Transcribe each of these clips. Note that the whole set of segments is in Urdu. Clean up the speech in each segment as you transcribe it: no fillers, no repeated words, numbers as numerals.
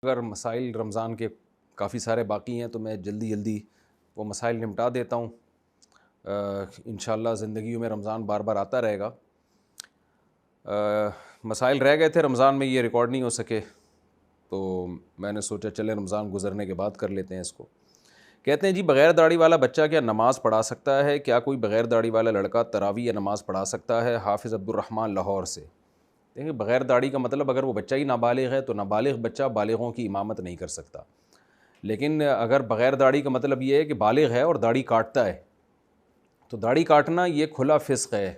اگر مسائل رمضان کے کافی سارے باقی ہیں تو میں جلدی جلدی وہ مسائل نمٹا دیتا ہوں۔ انشاءاللہ زندگیوں میں رمضان بار بار آتا رہے گا۔ مسائل رہ گئے تھے رمضان میں، یہ ریکارڈ نہیں ہو سکے، تو میں نے سوچا چلیں رمضان گزرنے کے بعد کر لیتے ہیں اس کو۔ کہتے ہیں جی بغیر داڑھی والا بچہ کیا نماز پڑھا سکتا ہے؟ کیا کوئی بغیر داڑھی والا لڑکا تراویح یا نماز پڑھا سکتا ہے؟ حافظ عبد الرحمن لاہور سے۔ دیکھیں بغیر داڑھی کا مطلب اگر وہ بچہ ہی نابالغ ہے تو نابالغ بچہ بالغوں کی امامت نہیں کر سکتا، لیکن اگر بغیر داڑھی کا مطلب یہ ہے کہ بالغ ہے اور داڑھی کاٹتا ہے تو داڑھی کاٹنا یہ کھلا فسق ہے۔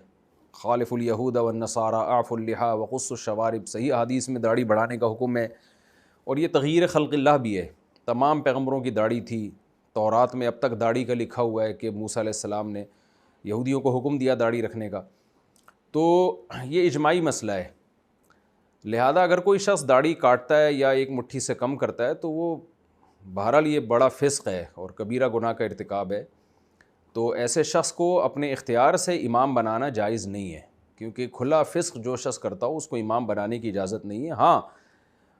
خالف الیہود والنصارى اعفوا اللحى وقصوا الشوارب، صحیح حدیث میں داڑھی بڑھانے کا حکم ہے، اور یہ تغییر خلق اللہ بھی ہے۔ تمام پیغمبروں کی داڑھی تھی، تورات میں اب تک داڑھی کا لکھا ہوا ہے کہ موسیٰ علیہ السلام نے یہودیوں کو حکم دیا داڑھی رکھنے کا، تو یہ اجماعی مسئلہ ہے۔ لہذا اگر کوئی شخص داڑھی کاٹتا ہے یا ایک مٹھی سے کم کرتا ہے تو وہ بہرحال یہ بڑا فسق ہے اور کبیرہ گناہ کا ارتکاب ہے، تو ایسے شخص کو اپنے اختیار سے امام بنانا جائز نہیں ہے، کیونکہ کھلا فسق جو شخص کرتا ہو اس کو امام بنانے کی اجازت نہیں ہے۔ ہاں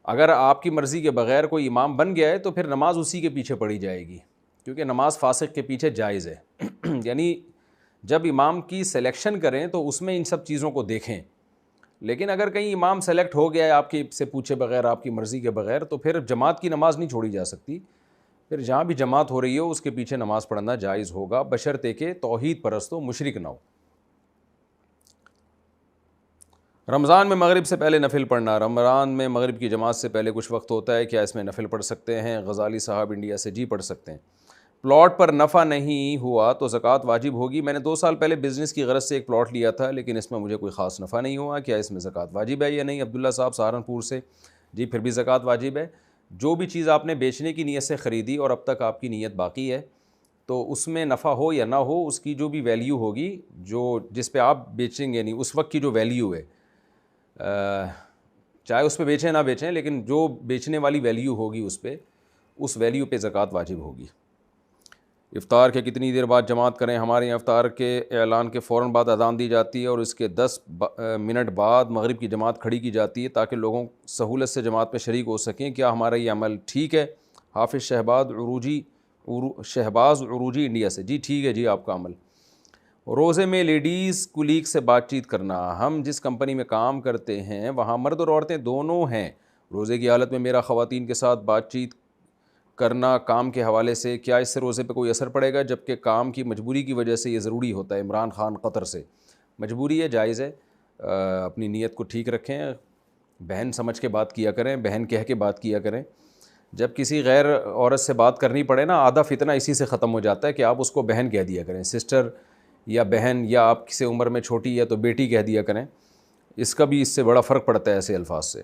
اگر آپ کی مرضی کے بغیر کوئی امام بن گیا ہے تو پھر نماز اسی کے پیچھے پڑھی جائے گی، کیونکہ نماز فاسق کے پیچھے جائز ہے۔ یعنی جب امام کی سلیکشن کریں تو اس میں ان سب چیزوں کو دیکھیں، لیکن اگر کہیں امام سلیکٹ ہو گیا ہے آپ کی سے پوچھے بغیر، آپ کی مرضی کے بغیر، تو پھر جماعت کی نماز نہیں چھوڑی جا سکتی، پھر جہاں بھی جماعت ہو رہی ہو اس کے پیچھے نماز پڑھنا جائز ہوگا، بشرطے کہ توحید پرست ہو، مشرک نہ ہو۔ رمضان میں مغرب سے پہلے نفل پڑھنا، رمضان میں مغرب کی جماعت سے پہلے کچھ وقت ہوتا ہے، کیا اس میں نفل پڑھ سکتے ہیں؟ غزالی صاحب انڈیا سے، جی پڑھ سکتے ہیں۔ پلاٹ پر نفع نہیں ہوا تو زکوٰۃ واجب ہوگی؟ میں نے 2 سال پہلے بزنس کی غرض سے ایک پلاٹ لیا تھا لیکن اس میں مجھے کوئی خاص نفع نہیں ہوا، کیا اس میں زکوٰۃ واجب ہے یا نہیں؟ عبداللہ صاحب سہارنپور سے، جی پھر بھی زکوٰۃ واجب ہے۔ جو بھی چیز آپ نے بیچنے کی نیت سے خریدی اور اب تک آپ کی نیت باقی ہے تو اس میں نفع ہو یا نہ ہو، اس کی جو بھی ویلیو ہوگی، جو جس پہ آپ بیچیں گے، یعنی اس وقت کی جو ویلیو ہے، چاہے اس پہ بیچیں نہ بیچیں، لیکن جو بیچنے والی ویلیو ہوگی اس ویلیو پہ زکوٰۃ واجب ہوگی۔ افطار کے کتنی دیر بعد جماعت کریں؟ ہمارے یہاں افطار کے اعلان کے فوراً بعد اذان دی جاتی ہے اور اس کے 10 منٹ بعد مغرب کی جماعت کھڑی کی جاتی ہے تاکہ لوگوں سہولت سے جماعت میں شریک ہو سکیں۔ کیا ہمارا یہ عمل ٹھیک ہے؟ حافظ شہباز عروجی انڈیا سے، جی ٹھیک ہے جی آپ کا عمل۔ روزے میں لیڈیز کولیگ سے بات چیت کرنا، ہم جس کمپنی میں کام کرتے ہیں وہاں مرد اور عورتیں دونوں ہیں، روزے کی حالت میں میرا خواتین کے ساتھ بات چیت کرنا کام کے حوالے سے، کیا اس سے روزے پہ کوئی اثر پڑے گا؟ جبکہ کام کی مجبوری کی وجہ سے یہ ضروری ہوتا ہے۔ عمران خان قطر سے، مجبوری ہے، جائز ہے، اپنی نیت کو ٹھیک رکھیں، بہن سمجھ کے بات کیا کریں، بہن کہہ کے بات کیا کریں۔ جب کسی غیر عورت سے بات کرنی پڑے نا، آدھا فتنہ اسی سے ختم ہو جاتا ہے کہ آپ اس کو بہن کہہ دیا کریں، سسٹر یا بہن، یا آپ کسی عمر میں چھوٹی ہے تو بیٹی کہہ دیا کریں، اس کا بھی اس سے بڑا فرق پڑتا ہے ایسے الفاظ سے۔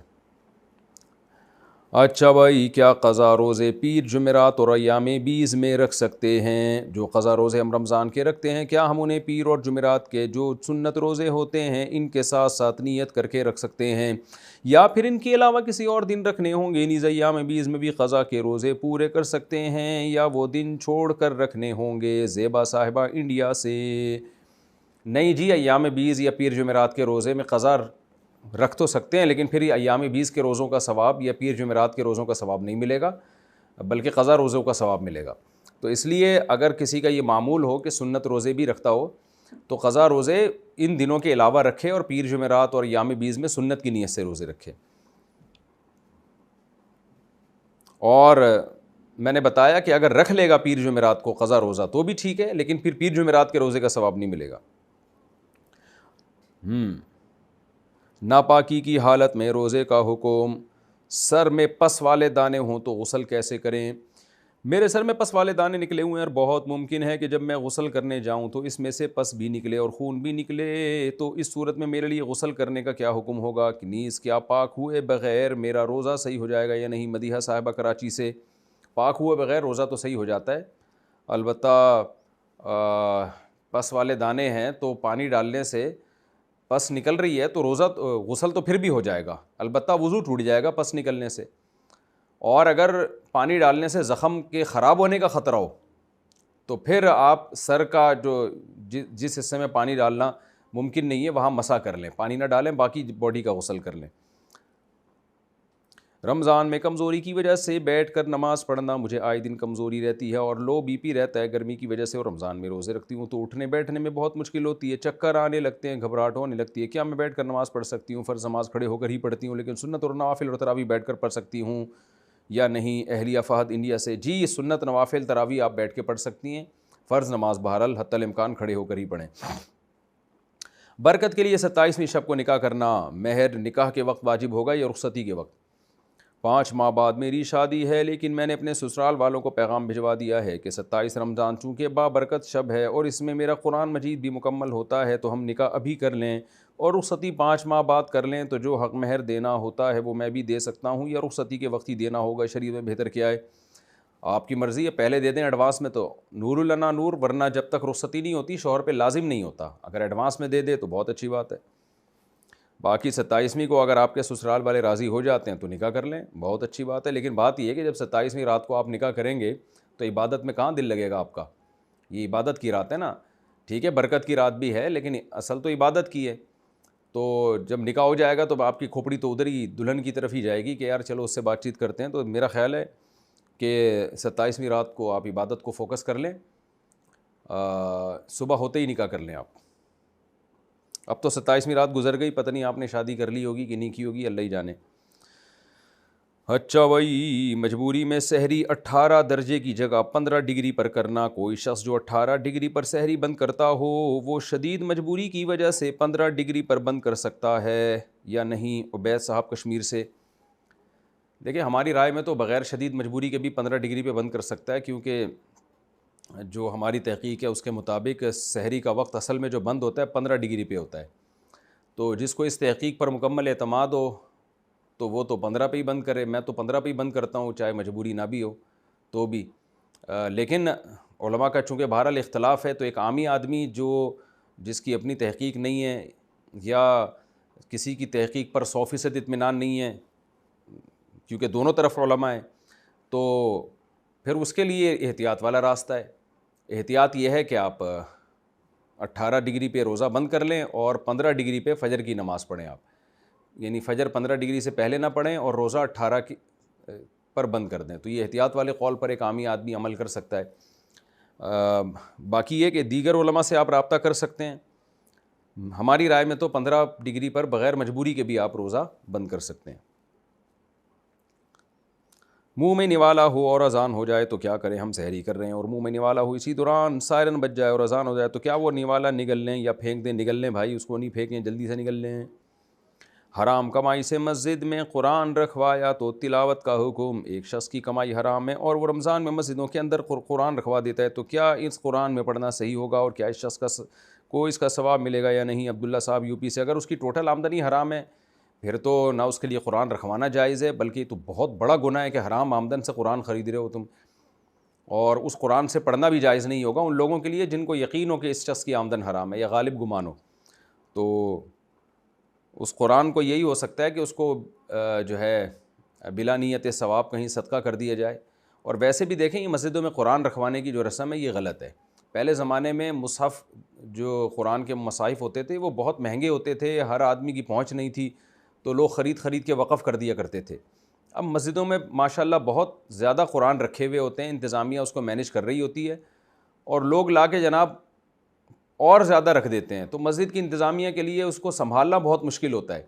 اچھا بھائی، کیا قضا روزے پیر جمعرات اور ایام بیز میں رکھ سکتے ہیں؟ جو قضا روزے ہم رمضان کے رکھتے ہیں کیا ہم انہیں پیر اور جمعرات کے جو سنت روزے ہوتے ہیں ان کے ساتھ ساتھ نیت کر کے رکھ سکتے ہیں، یا پھر ان کے علاوہ کسی اور دن رکھنے ہوں گے؟ نیز ایام بیز میں بھی قضا کے روزے پورے کر سکتے ہیں یا وہ دن چھوڑ کر رکھنے ہوں گے؟ زیبا صاحبہ انڈیا سے، نہیں جی، ایام بیز یا پیر جمعرات کے روزے میں قضا رکھ تو سکتے ہیں لیکن پھر ایام بیز کے روزوں کا ثواب یا پیر جمعرات کے روزوں کا ثواب نہیں ملے گا، بلکہ قضا روزوں کا ثواب ملے گا۔ تو اس لیے اگر کسی کا یہ معمول ہو کہ سنت روزے بھی رکھتا ہو تو قضا روزے ان دنوں کے علاوہ رکھے اور پیر جمعرات اور ایام بیز میں سنت کی نیت سے روزے رکھے۔ اور میں نے بتایا کہ اگر رکھ لے گا پیر جمعرات کو قضا روزہ تو بھی ٹھیک ہے، لیکن پھر پیر جمعرات کے روزے کا ثواب نہیں ملے گا۔ ناپاکی کی حالت میں روزے کا حکم، سر میں پس والے دانے ہوں تو غسل کیسے کریں؟ میرے سر میں پس والے دانے نکلے ہوئے ہیں اور بہت ممکن ہے کہ جب میں غسل کرنے جاؤں تو اس میں سے پس بھی نکلے اور خون بھی نکلے، تو اس صورت میں میرے لیے غسل کرنے کا کیا حکم ہوگا؟ کہ نیز کیا پاک ہوئے بغیر میرا روزہ صحیح ہو جائے گا یا نہیں؟ مدیحہ صاحبہ کراچی سے، پاک ہوئے بغیر روزہ تو صحیح ہو جاتا ہے، البتہ پس والے دانے ہیں تو پانی ڈالنے سے پس نکل رہی ہے تو روزہ غسل تو پھر بھی ہو جائے گا، البتہ وضو ٹوٹ جائے گا پس نکلنے سے، اور اگر پانی ڈالنے سے زخم کے خراب ہونے کا خطرہ ہو تو پھر آپ سر کا جو جس حصے میں پانی ڈالنا ممکن نہیں ہے وہاں مسح کر لیں، پانی نہ ڈالیں، باقی باڈی کا غسل کر لیں۔ رمضان میں کمزوری کی وجہ سے بیٹھ کر نماز پڑھنا مجھے آئے دن کمزوری رہتی ہے اور لو بی پی رہتا ہے گرمی کی وجہ سے، اور رمضان میں روزے رکھتی ہوں تو اٹھنے بیٹھنے میں بہت مشکل ہوتی ہے، چکر آنے لگتے ہیں، گھبراہٹ ہونے لگتی ہے۔ کیا میں بیٹھ کر نماز پڑھ سکتی ہوں؟ فرض نماز کھڑے ہو کر ہی پڑھتی ہوں، لیکن سنت اور نوافل اور تراویح بیٹھ کر پڑھ سکتی ہوں یا نہیں؟ اہلیہ فہد انڈیا سے، جی سنت نوافل تراویح آپ بیٹھ کے پڑھ سکتی ہیں، فرض نماز بہرحال حتی الامکان کھڑے ہو کر ہی پڑھیں۔ برکت کے لیے 27ویں شب کو نکاح کرنا مہر نکاح کے وقت واجب ہوگا یا رخصتی کے وقت؟ 5 ماہ بعد میری شادی ہے، لیکن میں نے اپنے سسرال والوں کو پیغام بھجوا دیا ہے کہ 27 رمضان چونکہ بابرکت شب ہے اور اس میں میرا قرآن مجید بھی مکمل ہوتا ہے تو ہم نکاح ابھی کر لیں اور رخصتی 5 ماہ بعد کر لیں، تو جو حق مہر دینا ہوتا ہے وہ میں بھی دے سکتا ہوں یا رخصتی کے وقت ہی دینا ہوگا؟ شریعت میں بہتر کیا ہے؟ آپ کی مرضی ہے، پہلے دے دیں ایڈوانس میں تو نور لنا نور، ورنہ جب تک رخصتی نہیں ہوتی شوہر پہ لازم نہیں ہوتا، اگر ایڈوانس میں دے دے تو بہت اچھی بات ہے۔ باقی 27ویں کو اگر آپ کے سسرال والے راضی ہو جاتے ہیں تو نکاح کر لیں، بہت اچھی بات ہے، لیکن بات یہ ہے کہ جب 27ویں رات کو آپ نکاح کریں گے تو عبادت میں کہاں دل لگے گا آپ کا؟ یہ عبادت کی رات ہے نا، ٹھیک ہے برکت کی رات بھی ہے لیکن اصل تو عبادت کی ہے، تو جب نکاح ہو جائے گا تو آپ کی کھوپڑی تو ادھر ہی دلہن کی طرف ہی جائے گی کہ یار چلو اس سے بات چیت کرتے ہیں، تو میرا خیال ہے کہ 27ویں رات کو آپ عبادت کو فوکس کر لیں، صبح ہوتے ہی نکاح کر لیں آپ۔ اب تو 27ویں رات گزر گئی، پتہ نہیں آپ نے شادی کر لی ہوگی کہ نہیں کی ہوگی، اللہ ہی جانے۔ اچھا بھائی، مجبوری میں سحری 18 درجے کی جگہ 15 ڈگری پر کرنا، کوئی شخص جو 18 ڈگری پر سحری بند کرتا ہو وہ شدید مجبوری کی وجہ سے 15 ڈگری پر بند کر سکتا ہے یا نہیں؟ عبید صاحب کشمیر سے۔ دیکھیں ہماری رائے میں تو بغیر شدید مجبوری کے بھی 15 ڈگری پہ بند کر سکتا ہے، کیونکہ جو ہماری تحقیق ہے اس کے مطابق سحری کا وقت اصل میں جو بند ہوتا ہے 15 ڈگری پہ ہوتا ہے، تو جس کو اس تحقیق پر مکمل اعتماد ہو تو وہ تو 15 پہ ہی بند کرے، میں تو 15 پہ ہی بند کرتا ہوں چاہے مجبوری نہ بھی ہو تو بھی۔ لیکن علماء کا چونکہ بہرحال اختلاف ہے، تو ایک عامی آدمی جس کی اپنی تحقیق نہیں ہے یا کسی کی تحقیق پر 100% اطمینان نہیں ہے، کیونکہ دونوں طرف علماء ہیں، تو پھر اس کے لیے احتیاط والا راستہ ہے۔ احتیاط یہ ہے کہ آپ 18 ڈگری پہ روزہ بند کر لیں اور 15 ڈگری پہ فجر کی نماز پڑھیں آپ، یعنی فجر 15 ڈگری سے پہلے نہ پڑھیں اور روزہ 18 پر بند کر دیں، تو یہ احتیاط والے قول پر ایک عامی آدمی عمل کر سکتا ہے۔ باقی یہ کہ دیگر علماء سے آپ رابطہ کر سکتے ہیں، ہماری رائے میں تو 15 ڈگری پر بغیر مجبوری کے بھی آپ روزہ بند کر سکتے ہیں۔ منہ میں نوالا ہو اور اذان ہو جائے تو کیا کریں؟ ہم سحری کر رہے ہیں اور منہ میں نوالا ہو، اسی دوران سائرن بج جائے اور اذان ہو جائے تو کیا وہ نوالا نگل لیں یا پھینک دیں؟ نگل لیں بھائی، اس کو نہیں پھینکیں، جلدی سے نگل لیں۔ حرام کمائی سے مسجد میں قرآن رکھوایا تو تلاوت کا حکم، ایک شخص کی کمائی حرام ہے اور وہ رمضان میں مسجدوں کے اندر قرآن رکھوا دیتا ہے، تو کیا اس قرآن میں پڑھنا صحیح ہوگا اور کیا اس شخص کو اس کا ثواب ملے گا یا نہیں؟ عبداللہ صاحب یو پی سے۔ اگر اس کی ٹوٹل آمدنی حرام ہے پھر تو نہ اس کے لیے قرآن رکھوانا جائز ہے، بلکہ تو بہت بڑا گناہ ہے کہ حرام آمدن سے قرآن خرید رہے ہو تم، اور اس قرآن سے پڑھنا بھی جائز نہیں ہوگا ان لوگوں کے لیے جن کو یقین ہو کہ اس شخص کی آمدن حرام ہے یا غالب گمان ہو، تو اس قرآن کو یہی ہو سکتا ہے کہ اس کو جو ہے بلا نیت ثواب کہیں صدقہ کر دیا جائے۔ اور ویسے بھی دیکھیں یہ مسجدوں میں قرآن رکھوانے کی جو رسم ہے یہ غلط ہے۔ پہلے زمانے میں مصحف جو قرآن کے مصاحف ہوتے تھے وہ بہت مہنگے ہوتے تھے، ہر آدمی کی پہنچ نہیں تھی، تو لوگ خرید کے وقف کر دیا کرتے تھے۔ اب مسجدوں میں ماشاءاللہ بہت زیادہ قرآن رکھے ہوئے ہوتے ہیں، انتظامیہ اس کو مینیج کر رہی ہوتی ہے اور لوگ لا کے جناب اور زیادہ رکھ دیتے ہیں، تو مسجد کی انتظامیہ کے لیے اس کو سنبھالنا بہت مشکل ہوتا ہے،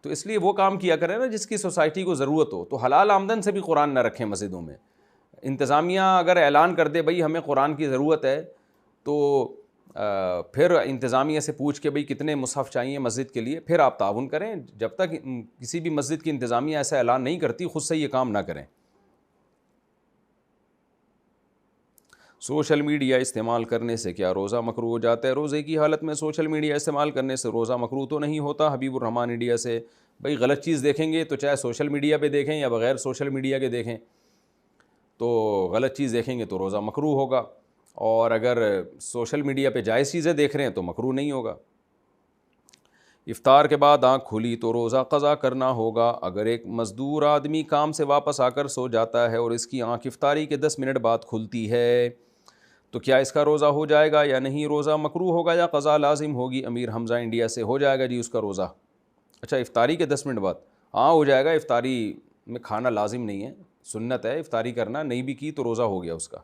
تو اس لیے وہ کام کیا کریں نا جس کی سوسائٹی کو ضرورت ہو، تو حلال آمدن سے بھی قرآن نہ رکھیں مسجدوں میں۔ انتظامیہ اگر اعلان کر دے بھئی ہمیں قرآن کی ضرورت ہے تو پھر انتظامیہ سے پوچھ کے بھئی کتنے مصحف چاہیے مسجد کے لیے، پھر آپ تعاون کریں۔ جب تک کسی بھی مسجد کی انتظامیہ ایسا اعلان نہیں کرتی خود سے یہ کام نہ کریں۔ سوشل میڈیا استعمال کرنے سے کیا روزہ مکروہ ہو جاتا ہے؟ روزے کی حالت میں سوشل میڈیا استعمال کرنے سے روزہ مکروہ تو نہیں ہوتا۔ حبیب الرحمن انڈیا سے، بھئی غلط چیز دیکھیں گے تو چاہے سوشل میڈیا پہ دیکھیں یا بغیر سوشل میڈیا کے دیکھیں، تو غلط چیز دیکھیں گے تو روزہ مکروہ ہوگا، اور اگر سوشل میڈیا پہ جائز چیزیں دیکھ رہے ہیں تو مکروہ نہیں ہوگا۔ افطار کے بعد آنکھ کھلی تو روزہ قضا کرنا ہوگا۔ اگر ایک مزدور آدمی کام سے واپس آ کر سو جاتا ہے اور اس کی آنکھ افطاری کے 10 منٹ بعد کھلتی ہے تو کیا اس کا روزہ ہو جائے گا یا نہیں؟ روزہ مکروہ ہوگا یا قضا لازم ہوگی؟ امیر حمزہ انڈیا سے، ہو جائے گا جی اس کا روزہ۔ اچھا افطاری کے 10 منٹ بعد، ہاں ہو جائے گا، افطاری میں کھانا لازم نہیں ہے، سنت ہے افطاری کرنا، نہیں بھی کی تو روزہ ہو گیا اس کا۔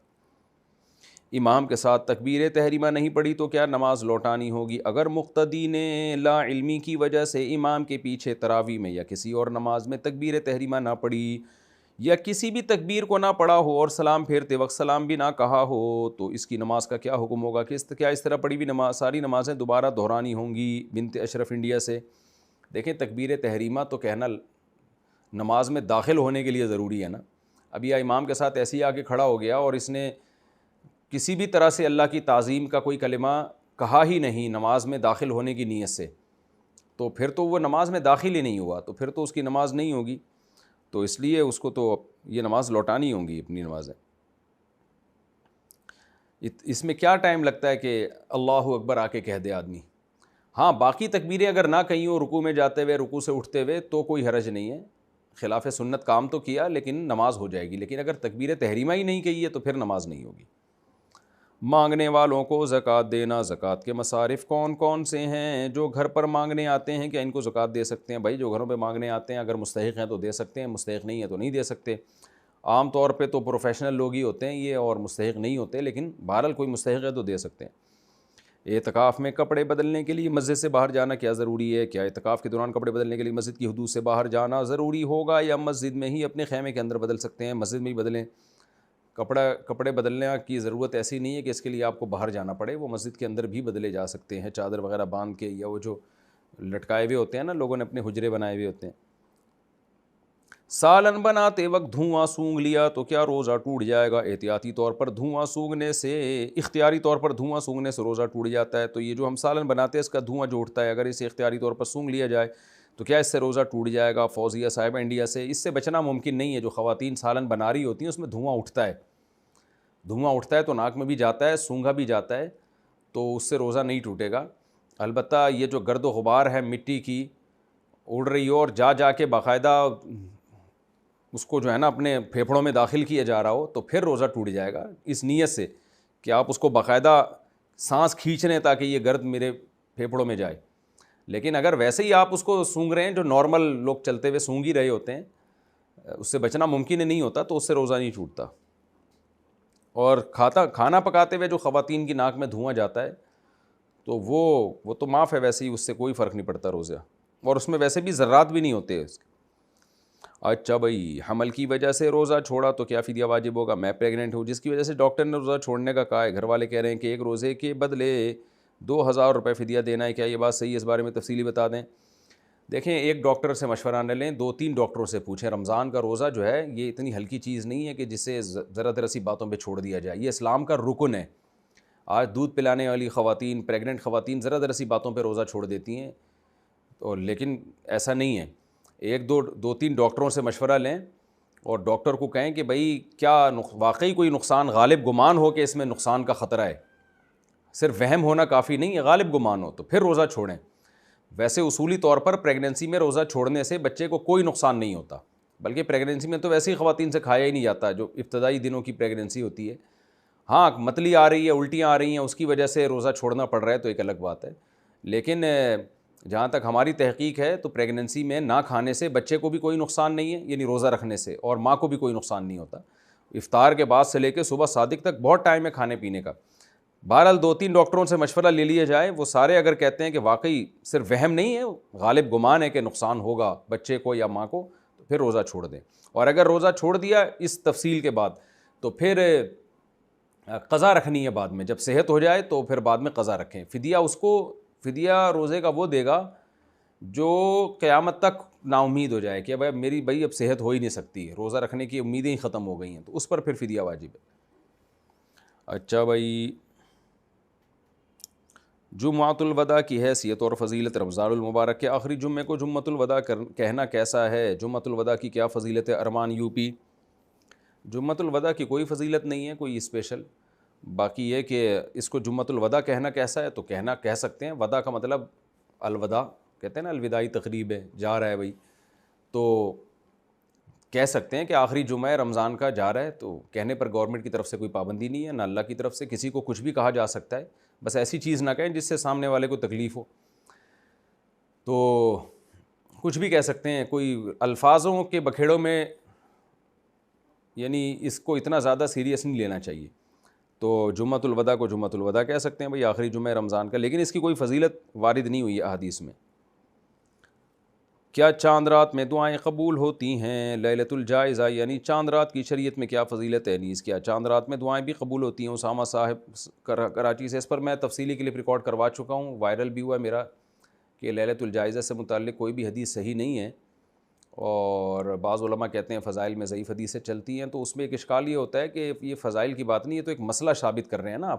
امام کے ساتھ تکبیر تحریمہ نہیں پڑھی تو کیا نماز لوٹانی ہوگی؟ اگر مقتدی نے لا علمی کی وجہ سے امام کے پیچھے تراویح میں یا کسی اور نماز میں تکبیر تحریمہ نہ پڑھی یا کسی بھی تکبیر کو نہ پڑھا ہو اور سلام پھیرتے وقت سلام بھی نہ کہا ہو تو اس کی نماز کا کیا حکم ہوگا؟ کیا اس طرح پڑھی ہوئی نماز ساری نمازیں دوبارہ دہرانی ہوں گی؟ بنت اشرف انڈیا سے۔ دیکھیں تکبیر تحریمہ تو کہنا نماز میں داخل ہونے کے لیے ضروری ہے نا۔ اب یہ امام کے ساتھ ایسے ہی آ کے کھڑا ہو گیا اور اس نے کسی بھی طرح سے اللہ کی تعظیم کا کوئی کلمہ کہا ہی نہیں نماز میں داخل ہونے کی نیت سے، تو پھر تو وہ نماز میں داخل ہی نہیں ہوا، تو پھر تو اس کی نماز نہیں ہوگی، تو اس لیے اس کو تو یہ نماز لوٹانی ہوں گی اپنی نمازیں۔ اس میں کیا ٹائم لگتا ہے کہ اللہ اکبر آ کے کہہ دے آدمی؟ ہاں باقی تکبیریں اگر نہ کہیں ہو رکوع میں جاتے ہوئے رکوع سے اٹھتے ہوئے تو کوئی حرج نہیں ہے، خلاف سنت کام تو کیا لیکن نماز ہو جائے گی، لیکن اگر تکبیر تحریمہ ہی نہیں کہی ہے تو پھر نماز نہیں ہوگی۔ مانگنے والوں کو زکوٰۃ دینا، زکوٰۃ کے مصارف کون کون سے ہیں؟ جو گھر پر مانگنے آتے ہیں کیا ان کو زکوٰۃ دے سکتے ہیں؟ بھائی جو گھروں پہ مانگنے آتے ہیں اگر مستحق ہیں تو دے سکتے ہیں، مستحق نہیں ہیں تو نہیں دے سکتے۔ عام طور پہ تو پروفیشنل لوگ ہی ہوتے ہیں یہ اور مستحق نہیں ہوتے، لیکن بہرحال کوئی مستحق ہے تو دے سکتے ہیں۔ اعتکاف میں کپڑے بدلنے کے لیے مسجد سے باہر جانا کیا ضروری ہے؟ کیا اعتکاف کے دوران کپڑے بدلنے کے لیے مسجد کی حدود سے باہر جانا ضروری ہوگا یا مسجد میں ہی اپنے خیمے کے اندر بدل سکتے ہیں؟ مسجد میں ہی بدلیں، کپڑے بدلنے کی ضرورت ایسی نہیں ہے کہ اس کے لیے آپ کو باہر جانا پڑے، وہ مسجد کے اندر بھی بدلے جا سکتے ہیں، چادر وغیرہ باندھ کے، یا وہ جو لٹکائے ہوئے ہوتے ہیں نا لوگوں نے اپنے حجرے بنائے ہوئے ہوتے ہیں۔ سالن بناتے وقت دھواں سونگھ لیا تو کیا روزہ ٹوٹ جائے گا؟ احتیاطی طور پر دھواں سونگھنے سے، اختیاری طور پر دھواں سونگھنے سے روزہ ٹوٹ جاتا ہے، تو یہ جو ہم سالن بناتے ہیں اس کا دھواں جو اٹھتا ہے اگر اسے اختیاری طور پر سونگھ لیا جائے تو کیا اس سے روزہ ٹوٹ جائے گا؟ فوزیہ صاحبہ انڈیا سے۔ اس سے بچنا ممکن نہیں ہے، جو خواتین سالن بنا رہی ہوتی ہیں اس میں دھواں اٹھتا ہے تو ناک میں بھی جاتا ہے، سونگھا بھی جاتا ہے، تو اس سے روزہ نہیں ٹوٹے گا۔ البتہ یہ جو گرد و غبار ہے مٹی کی اڑ رہی ہو اور جا کے باقاعدہ اس کو جو ہے نا اپنے پھیپھڑوں میں داخل کیا جا رہا ہو تو پھر روزہ ٹوٹ جائے گا، اس نیت سے کہ آپ اس کو باقاعدہ سانس کھینچ رہے ہیں تاکہ یہ گرد میرے پھیپھڑوں میں جائے۔ لیکن اگر ویسے ہی آپ اس کو سونگھ رہے ہیں جو نارمل لوگ چلتے ہوئے سونگھ ہی رہے ہوتے ہیں، اس سے بچنا ممکن نہیں ہوتا، تو اس سے روزہ نہیں ٹوٹتا۔ اور کھانا پکاتے ہوئے جو خواتین کی ناک میں دھواں جاتا ہے تو وہ تو معاف ہے، ویسے ہی اس سے کوئی فرق نہیں پڑتا روزہ، اور اس میں ویسے بھی ذرات بھی نہیں ہوتے اس کے۔ اچھا بھائی، حمل کی وجہ سے روزہ چھوڑا تو کیا فدیہ واجب ہوگا؟ میں پریگننٹ ہوں جس کی وجہ سے ڈاکٹر نے روزہ چھوڑنے کا کہا ہے، گھر والے کہہ رہے ہیں کہ ایک روزے کے بدلے 2000 روپے فدیہ دینا ہے، کیا یہ بات صحیح ہے؟ اس بارے میں تفصیلی بتا دیں۔ دیکھیں ایک ڈاکٹر سے مشورہ نہ لیں، 2-3 ڈاکٹروں سے پوچھیں۔ رمضان کا روزہ جو ہے یہ اتنی ہلکی چیز نہیں ہے کہ جسے ذرا سی باتوں پہ چھوڑ دیا جائے، یہ اسلام کا رکن ہے۔ آج دودھ پلانے والی خواتین، پریگننٹ خواتین ذرا سی باتوں پہ روزہ چھوڑ دیتی ہیں، تو لیکن ایسا نہیں ہے۔ 2-3 ڈاکٹروں سے مشورہ لیں اور ڈاکٹر کو کہیں کہ بھائی کیا واقعی کوئی نقصان غالب گمان ہو کہ اس میں نقصان کا خطرہ ہے، صرف وہم ہونا کافی نہیں ہے، غالب گمان ہو تو پھر روزہ چھوڑیں۔ ویسے اصولی طور پر پریگننسی میں روزہ چھوڑنے سے بچے کو کوئی نقصان نہیں ہوتا، بلکہ پریگننسی میں تو ویسے ہی خواتین سے کھایا ہی نہیں جاتا جو ابتدائی دنوں کی پریگننسی ہوتی ہے۔ ہاں متلی آ رہی ہے، الٹیاں آ رہی ہیں، اس کی وجہ سے روزہ چھوڑنا پڑ رہا ہے تو ایک الگ بات ہے، لیکن جہاں تک ہماری تحقیق ہے تو پریگننسی میں نہ کھانے سے بچے کو بھی کوئی نقصان نہیں ہے، یعنی روزہ رکھنے سے، اور ماں کو بھی کوئی نقصان نہیں ہوتا۔ افطار کے بعد سے لے کے صبح صادق تک بہت ٹائم ہے کھانے پینے کا۔ بہرحال 2-3 ڈاکٹروں سے مشورہ لے لیا جائے، وہ سارے اگر کہتے ہیں کہ واقعی صرف وہم نہیں ہے، غالب گمان ہے کہ نقصان ہوگا بچے کو یا ماں کو، تو پھر روزہ چھوڑ دیں۔ اور اگر روزہ چھوڑ دیا اس تفصیل کے بعد تو پھر قضا رکھنی ہے بعد میں، جب صحت ہو جائے تو پھر بعد میں قضا رکھیں۔ فدیہ روزے کا وہ دے گا جو قیامت تک نا امید ہو جائے کہ میری اب صحت ہو ہی نہیں سکتی، روزہ رکھنے کی امیدیں ہی ختم ہو گئی ہیں، تو اس پر پھر فدیہ واجب ہے۔ اچھا بھائی، جمعۃ الوداع کی حیثیت اور فضیلت رمضان المبارک کے آخری جمعے کو جمعۃ الوداع کہنا کیسا ہے؟ جمعۃ الوداع کی کیا فضیلت ہے؟ ارمان یوپی۔ جمعۃ الوداع کی کوئی فضیلت نہیں ہے کوئی اسپیشل، باقی یہ کہ اس کو جمعۃ الوداع کہنا کیسا ہے تو کہہ سکتے ہیں، وداع کا مطلب الوداع کہتے ہیں نا، الوداعی تقریب ہے، جا رہا ہے بھائی، تو کہہ سکتے ہیں کہ آخری جمعہ رمضان کا جا رہا ہے، تو کہنے پر گورنمنٹ کی طرف سے کوئی پابندی نہیں ہے، نہ اللہ کی طرف سے، کسی کو کچھ بھی کہا جا سکتا ہے، بس ایسی چیز نہ کہیں جس سے سامنے والے کو تکلیف ہو۔ تو کچھ بھی کہہ سکتے ہیں، کوئی الفاظوں کے بکھیڑوں میں یعنی اس کو اتنا زیادہ سیریس نہیں لینا چاہیے. تو جمعۃ الوداع کو جمعۃ الوداع کہہ سکتے ہیں بھائی، آخری جمعہ رمضان کا، لیکن اس کی کوئی فضیلت وارد نہیں ہوئی ہے احادیث میں. کیا چاند رات میں دعائیں قبول ہوتی ہیں؟ لیلۃ الجائزہ یعنی چاند رات کی شریعت میں کیا فضیلت ہے نیز؟ کیا چاند رات میں دعائیں بھی قبول ہوتی ہیں؟ اسامہ صاحب کراچی سے. اس پر میں تفصیلی کلپ ریکارڈ کروا چکا ہوں، وائرل بھی ہوا ہے میرا، کہ لیلۃ الجائزہ سے متعلق کوئی بھی حدیث صحیح نہیں ہے، اور بعض علماء کہتے ہیں فضائل میں ضعیف حدیثیں چلتی ہیں. تو اس میں ایک اشکال یہ ہوتا ہے کہ یہ فضائل کی بات نہیں ہے، تو ایک مسئلہ ثابت کر رہے ہیں نا آپ.